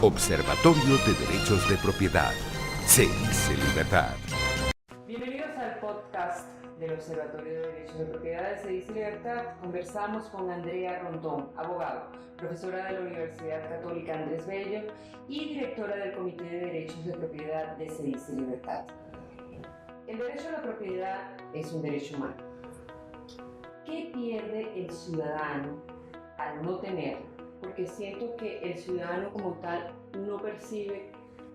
Observatorio de Derechos de Propiedad. Se dice libertad. Bienvenidos al podcast del Observatorio de Derechos de Propiedad de Se dice libertad. Conversamos con Andrea Rondón, abogado, profesora de la Universidad Católica Andrés Bello y directora del Comité de Derechos de Propiedad de Se dice libertad. El derecho a la propiedad es un derecho humano. ¿Qué pierde el ciudadano al no tenerlo? Porque siento que el ciudadano como tal no percibe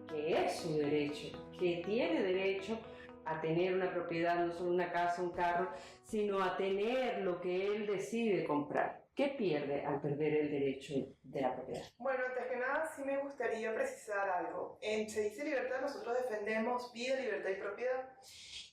que es su derecho, que tiene derecho a tener una propiedad, no solo una casa, un carro, sino a tener lo que él decide comprar. ¿Qué pierde al perder el derecho de la propiedad? Bueno, antes que nada sí me gustaría precisar algo. En Se dice libertad nosotros defendemos vida, libertad y propiedad.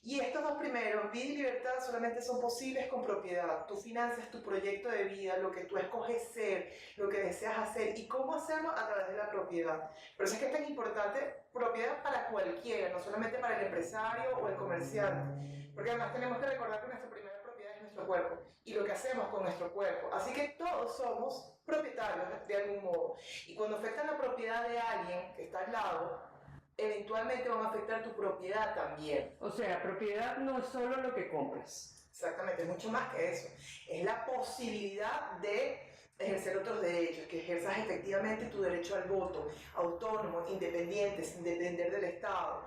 Y estos dos primeros, vida y libertad, solamente son posibles con propiedad. Tú financias tu proyecto de vida, lo que tú escoges ser, lo que deseas hacer y cómo hacerlo a través de la propiedad. Por eso es que es tan importante propiedad para cualquiera, no solamente para el empresario o el comerciante. Porque además tenemos que recordar que nuestra primera propiedad es nuestro cuerpo y lo que hacemos con nuestro cuerpo. Así que todos somos propietarios de algún modo. Y cuando afectan la propiedad de alguien que está al lado, eventualmente van a afectar tu propiedad también. O sea, propiedad no es solo lo que compras. Exactamente, es mucho más que eso. Es la posibilidad de ejercer otros derechos, que ejerzas efectivamente tu derecho al voto, autónomo, independiente, sin depender del Estado,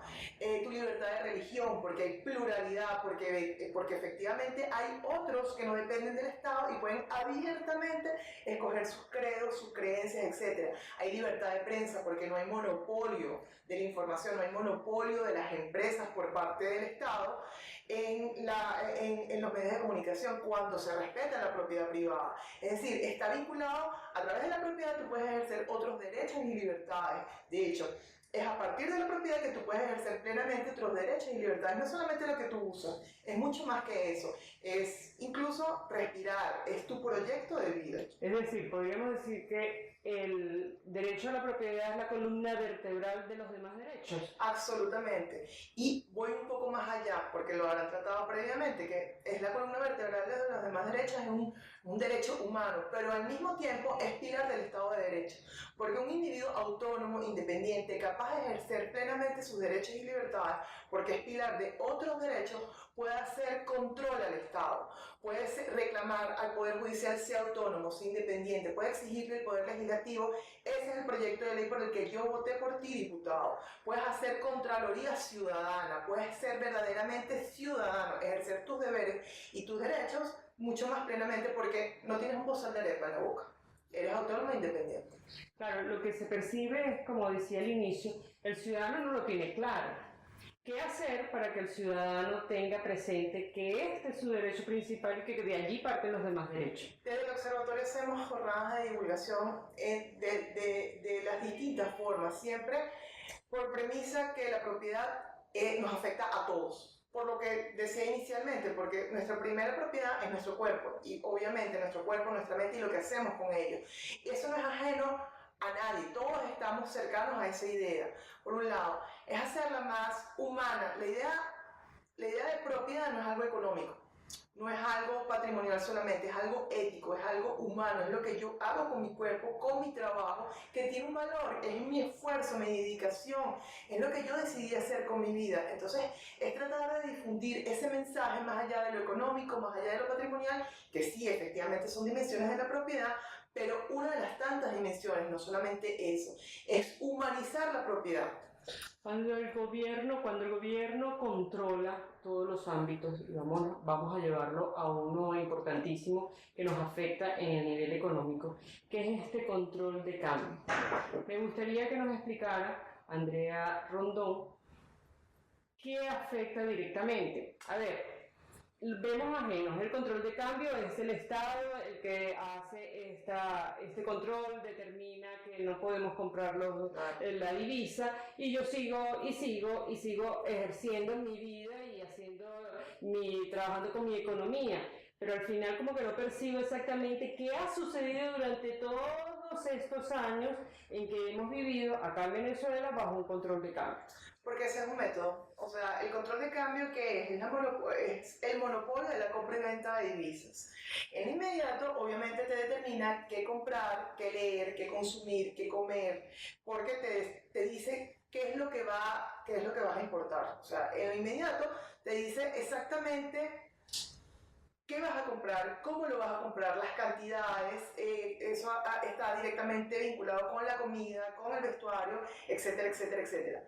tu libertad de religión, porque hay pluralidad, porque efectivamente hay otros que no dependen del Estado y pueden abiertamente escoger sus credos, sus creencias, etc. Hay libertad de prensa, porque no hay monopolio de la información, no hay monopolio de las empresas por parte del Estado en los medios de comunicación cuando se respeta la propiedad privada. Es decir, está vinculado a través de la propiedad, tú puedes ejercer otros derechos y libertades. De hecho, es a partir de la propiedad que tú puedes ejercer plenamente otros derechos y libertades. No solamente lo que tú usas, es mucho más que eso. Es incluso respirar, es tu proyecto de vida. Es decir, podríamos decir que el derecho a la propiedad es la columna vertebral de los demás derechos. Absolutamente. Y voy un poco más allá, porque lo habrán tratado previamente, que es la columna vertebral de los demás derechos, es un derecho humano, pero al mismo tiempo es pilar del Estado de Derecho. Porque un individuo autónomo, independiente, capaz de ejercer plenamente sus derechos y libertades, porque es pilar de otros derechos, puede hacer control al Estado, puede reclamar al Poder Judicial sea autónomo, sea independiente, puede exigirle el Poder Legislativo. Ese es el proyecto de ley por el que yo voté por ti, diputado. Puedes hacer contraloría ciudadana, puedes ser verdaderamente ciudadano, ejercer tus deberes y tus derechos mucho más plenamente porque no tienes un bozal de arepa en la boca. Eres autónomo e independiente. Claro, lo que se percibe es, como decía al inicio, el ciudadano no lo tiene claro. ¿Qué hacer para que el ciudadano tenga presente que este es su derecho principal y que de allí parten los demás derechos? Desde el observatorio hacemos jornadas de divulgación de las distintas formas, siempre por premisa que la propiedad nos afecta a todos. Por lo que decía inicialmente, porque nuestra primera propiedad es nuestro cuerpo, y obviamente nuestro cuerpo, nuestra mente y lo que hacemos con ello. Y eso no es ajeno a nadie, todos estamos cercanos a esa idea. Por un lado, es hacerla más humana. La idea de propiedad no es algo económico, no es algo patrimonial solamente, es algo ético, es algo humano, es lo que yo hago con mi cuerpo, con mi trabajo, que tiene un valor, es mi esfuerzo, mi dedicación, es lo que yo decidí hacer con mi vida. Entonces, es tratar de difundir ese mensaje más allá de lo económico, más allá de lo patrimonial, que sí, efectivamente son dimensiones de la propiedad, pero una de las tantas dimensiones, no solamente eso, es humanizar la propiedad. Cuando el gobierno controla todos los ámbitos, y vamos a llevarlo a uno importantísimo que nos afecta en el nivel económico, que es este control de cambio. Me gustaría que nos explicara, Andrea Rondón, qué afecta directamente. A ver, vemos ajenos, el control de cambio es el Estado el que hace este control, determina que no podemos comprar la divisa y yo sigo ejerciendo mi vida y trabajando con mi economía, pero al final como que no percibo exactamente qué ha sucedido durante todos todos estos años en que hemos vivido acá en Venezuela bajo un control de cambio? Porque ese es un método. O sea, el control de cambio, ¿qué es? Es el monopolio de la compra y venta de divisas. En inmediato, obviamente, te determina qué comprar, qué leer, qué consumir, qué comer, porque te dice qué es lo que vas a importar. O sea, en inmediato te dice exactamente qué vas a comprar, cómo lo vas a comprar, las cantidades, eso está directamente vinculado con la comida, con el vestuario, etcétera, etcétera, etcétera.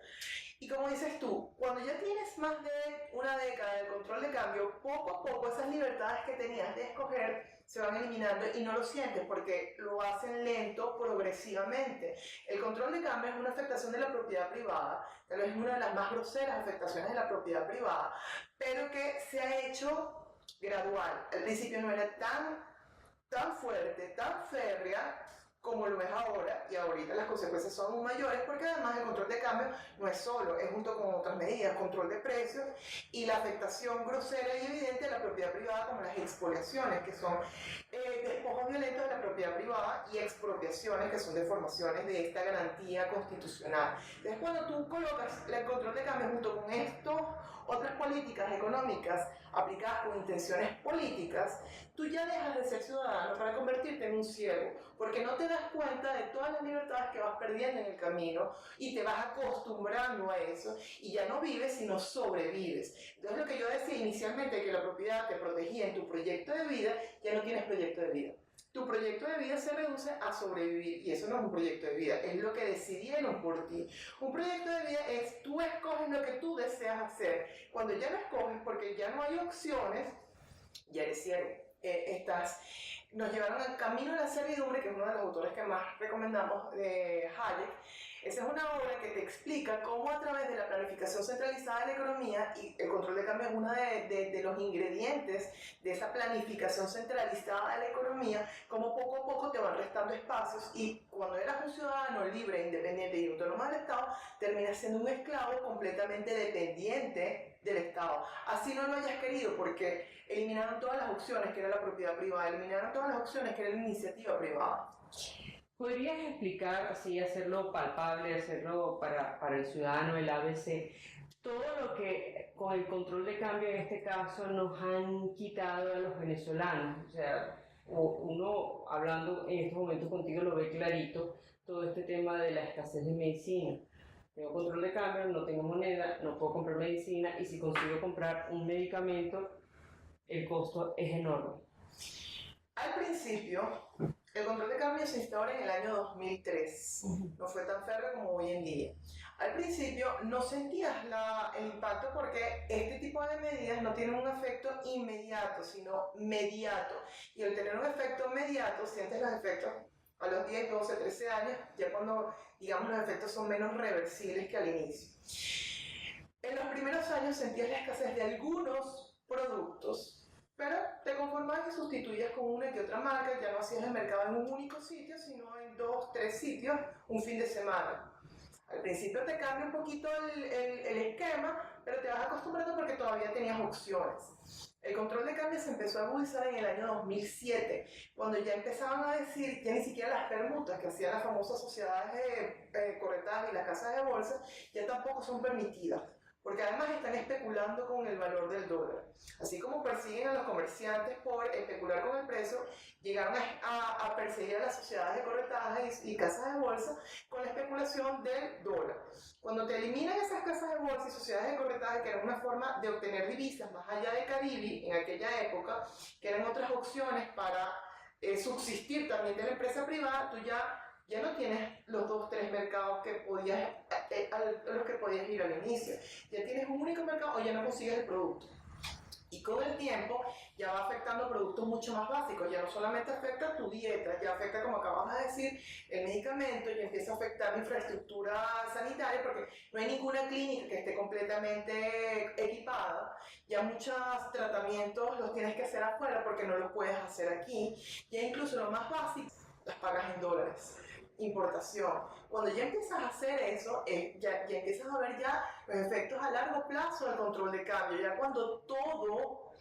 Y como dices tú, cuando ya tienes más de una década del control de cambio, poco a poco esas libertades que tenías de escoger se van eliminando y no lo sientes porque lo hacen lento, progresivamente. El control de cambio es una afectación de la propiedad privada, tal vez es una de las más groseras afectaciones de la propiedad privada, pero que se ha hecho gradual. Al principio no era tan fuerte, tan férrea como lo es ahora, y ahorita las consecuencias son aún mayores porque además el control de cambio no es solo, es junto con otras medidas, control de precios y la afectación grosera y evidente de la propiedad privada como las expoliaciones, que son despojos violentos de la propiedad privada, y expropiaciones, que son deformaciones de esta garantía constitucional. Entonces, cuando tú colocas el control de cambio junto con esto, otras políticas económicas aplicadas con intenciones políticas, tú ya dejas de ser ciudadano para convertirte en un ciego, porque no te das cuenta de todas las libertades que vas perdiendo en el camino y te vas acostumbrando a eso y ya no vives sino sobrevives. Entonces lo que yo decía inicialmente, que la propiedad te protegía en tu proyecto de vida, ya no tienes proyecto de vida. Tu proyecto de vida se reduce a sobrevivir, y eso no es un proyecto de vida, es lo que decidieron por ti. Un proyecto de vida es tú escoges lo que tú deseas hacer. Cuando ya lo escoges, porque ya no hay opciones, ya eres ciego. Nos llevaron al camino de la servidumbre, que es uno de los autores que más recomendamos, de Hayek. Esa es una obra que te explica cómo a través de la planificación centralizada de la economía, y el control de cambio es uno de los ingredientes de esa planificación centralizada de la economía, cómo poco a poco te van restando espacios y cuando eras un ciudadano libre, independiente y autónomo del Estado, terminas siendo un esclavo completamente dependiente del Estado. Así no lo hayas querido, porque eliminaron todas las opciones que era la propiedad privada, eliminaron todas las opciones que era la iniciativa privada. ¿Podrías explicar, así, hacerlo palpable, hacerlo para el ciudadano, el ABC, todo lo que con el control de cambio en este caso nos han quitado a los venezolanos? O sea, uno hablando en estos momentos contigo lo ve clarito, todo este tema de la escasez de medicina. Tengo control de cambio, no tengo moneda, no puedo comprar medicina, y si consigo comprar un medicamento, el costo es enorme. Al principio, el control de cambio se instaura en el año 2003. No fue tan férreo como hoy en día. Al principio no sentías el impacto porque este tipo de medidas no tienen un efecto inmediato, sino mediato. Y al tener un efecto mediato, sientes los efectos a los 10, 12, 13 años, ya cuando, digamos, los efectos son menos reversibles que al inicio. En los primeros años sentías la escasez de algunos productos, pero te conformabas y sustituías con una que otra marca, ya no hacías el mercado en un único sitio, sino en 2, 3 sitios un fin de semana. Al principio te cambia un poquito el esquema, pero te vas acostumbrando porque todavía tenías opciones. El control de cambio se empezó a agudizar en el año 2007, cuando ya empezaban a decir, ya ni siquiera las permutas que hacían las famosas sociedades de corretaje y las casas de bolsa, ya tampoco son permitidas, porque además están especulando con el valor del dólar. Así como persiguen a los comerciantes por especular con el precio, llegaron a perseguir a las sociedades de corretaje y casas de bolsa con la especulación del dólar. Cuando te eliminan esas casas de bolsa y sociedades de corretaje, que eran una forma de obtener divisas más allá de Caribe en aquella época, que eran otras opciones para subsistir también de la empresa privada, tú ya no tienes los 2 o 3 mercados que a los que podías ir al inicio. Ya tienes un único mercado o ya no consigues el producto. Y con el tiempo ya va afectando productos mucho más básicos, ya no solamente afecta tu dieta, ya afecta, como acabamos de decir, el medicamento, ya empieza a afectar la infraestructura sanitaria, porque no hay ninguna clínica que esté completamente equipada, ya muchos tratamientos los tienes que hacer afuera porque no los puedes hacer aquí, ya incluso lo más básico las pagas en dólares. Importación. Cuando ya empiezas a hacer eso, ya empiezas a ver ya los efectos a largo plazo del control de cambio, ya cuando todo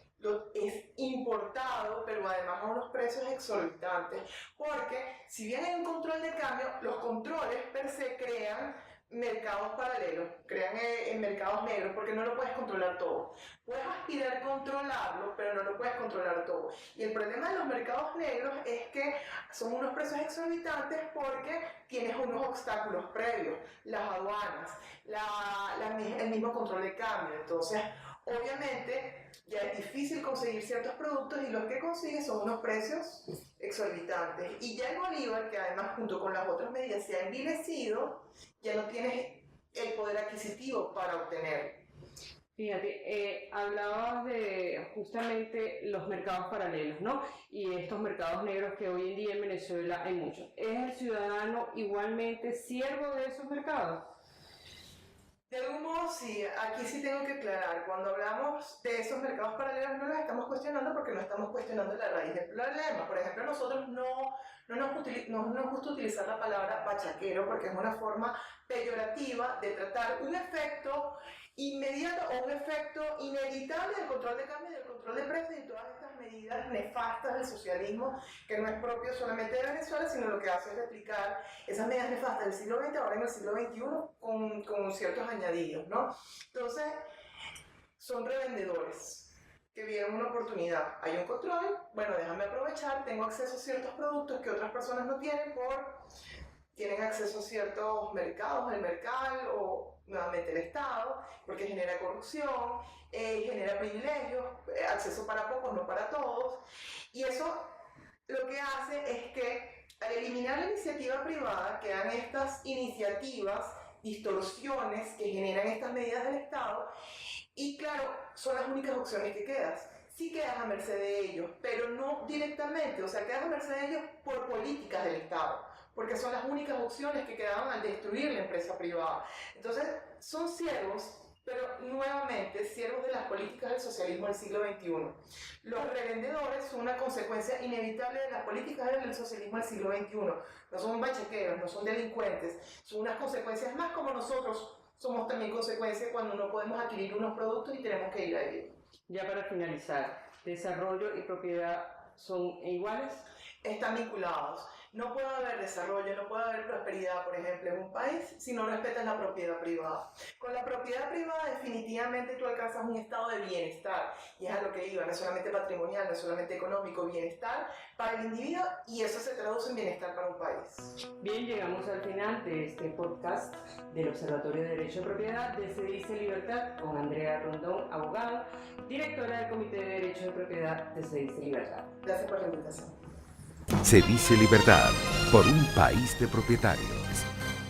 es importado, pero además a unos precios exorbitantes, porque si bien hay un control de cambio, los controles per se crean mercados paralelos, crean mercados negros, porque no lo puedes controlar todo. Puedes aspirar a controlarlo, pero no lo puedes controlar todo. Y el problema de los mercados negros es que son unos precios exorbitantes porque tienes unos obstáculos previos, las aduanas, el mismo control de cambio. Entonces, obviamente, ya es difícil conseguir ciertos productos y los que consigues son unos precios exorbitantes. Y ya el bolívar, que además junto con las otras medidas se ha envilecido, ya no tienes el poder adquisitivo para obtener. Fíjate, hablabas de justamente los mercados paralelos, ¿no? Y estos mercados negros que hoy en día en Venezuela hay muchos. ¿Es el ciudadano igualmente siervo de esos mercados? De algún modo sí, aquí sí tengo que aclarar, cuando hablamos de esos mercados paralelos no los estamos cuestionando porque no estamos cuestionando la raíz del problema. Por ejemplo, nosotros no nos gusta utilizar la palabra bachaquero porque es una forma peyorativa de tratar un efecto inmediato o un efecto inevitable del control de cambio y del control de precios y todas estas medidas nefastas del socialismo que no es propio solamente de Venezuela, sino lo que hace es replicar esas medidas nefastas del siglo XX ahora en el siglo XXI con ciertos añadidos, ¿no? Entonces, son revendedores que vieron una oportunidad. Hay un control, bueno, déjame aprovechar, tengo acceso a ciertos productos que otras personas no tienen acceso a ciertos mercados, el mercado o nuevamente el Estado, porque genera corrupción, genera privilegios, acceso para pocos, no para todos, y eso lo que hace es que al eliminar la iniciativa privada quedan estas iniciativas, distorsiones que generan estas medidas del Estado, y claro, son las únicas opciones que quedas. Sí quedas a merced de ellos, pero no directamente, o sea, quedas a merced de ellos por políticas del Estado, porque son las únicas opciones que quedaban al destruir la empresa privada. Entonces, son siervos, pero nuevamente siervos de las políticas del socialismo del siglo XXI. Los revendedores son una consecuencia inevitable de las políticas del socialismo del siglo XXI. No son bachaqueros, no son delincuentes, son unas consecuencias más como nosotros somos también consecuencias cuando no podemos adquirir unos productos y tenemos que ir a ellos. Ya para finalizar, ¿desarrollo y propiedad son iguales? Están vinculados. No puede haber desarrollo, no puede haber prosperidad, por ejemplo, en un país si no respetas la propiedad privada. Con la propiedad privada definitivamente tú alcanzas un estado de bienestar, y es a lo que iba, no es solamente patrimonial, no es solamente económico, bienestar para el individuo, y eso se traduce en bienestar para un país. Bien, llegamos al final de este podcast del Observatorio de Derecho de Propiedad de Se Dice Libertad con Andrea Rondón, abogada, directora del Comité de Derecho de Propiedad de Se Dice Libertad. Gracias por la invitación. Se dice libertad por un país de propietarios.